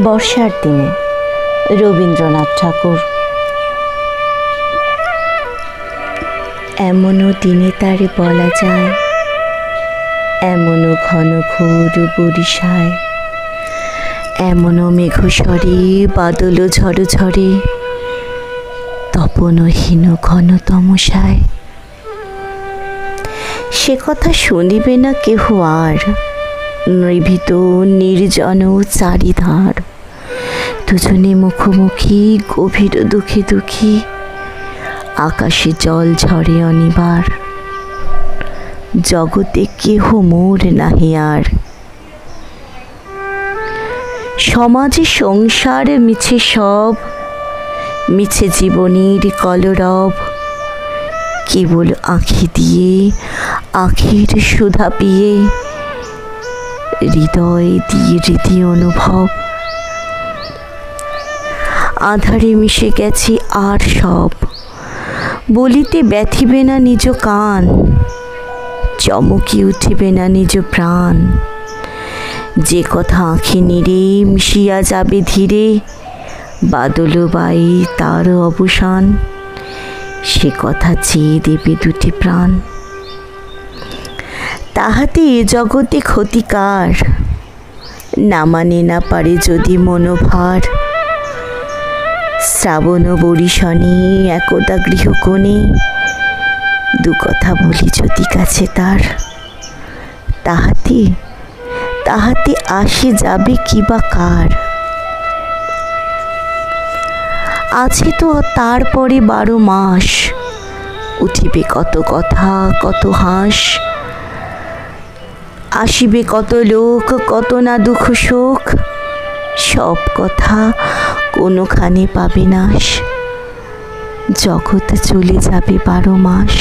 বর্ষার দিনে রবীন্দ্রনাথ ঠাকুর। এমনও দিনে তারে বলা যায়, এমনও ঘন ঘোর বরিশায়, এমনও মেঘস্বরে বাদল ঝড় ঝরে, তপনহীন ঘন তমসায়। সে কথা শুনিবে না কেহ আর, নিভৃত নির্জন চারিধার, দুজনে মুখোমুখি গভীর দুঃখে দুঃখী, আকাশে জল ঝরে অনিবার, জগতে কেহ মোর নাহি আর। সমাজে সংসার মিছে সব, মিছে জীবনের কলরব, কেবল আঁখি দিয়ে আখির সুধা পিয়ে, হৃদয় দিয়ে রীতি অনুভব। আধারে মিশে গেছে আর সব, বলিতে ব্যথিবে না নিজ কান, চমকি উঠিবে না নিজ প্রাণ। যে কথা আঁখি নিরে মিশিয়া যাবে ধীরে, বাদল বাই তার অবসান, সে কথা চেয়ে দেবে দুটি প্রাণ। তাহাতে এ জগতে ক্ষতিকার, না মানে না পারে যদি মনোভার। শ্রাবণ বরিশনে একদা গৃহকোণে, দু কথা বলি যদি কাছে তার, তাহাতে তাহাতে আসে যাবে কি বা কার। আছে তো তারপরে 12 মাস, উঠিবে কত কথা কত হাস, আসিবে কত লোক কত না দুঃখ শোক, সব কথা কোনোখানে পাবে নাশ, জগৎ চলে যাবে 12 মাস।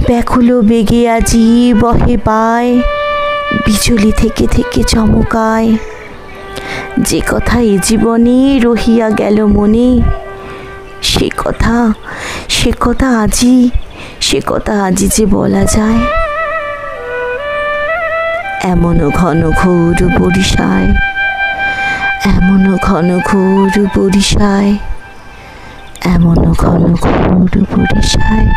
ব্যাকুল বেগে আজি বহে পায়, বিচলি থেকে থেকে চমকায়। যে কথা এ জীবনে রহিয়া গেল মনে, সে কথা আজি যে বলা যায়। এমনও ঘন ঘোর বরিশায়, এমনও ঘন ঘোর বরিশায়, এমনও ঘন ঘোর বরিশায়।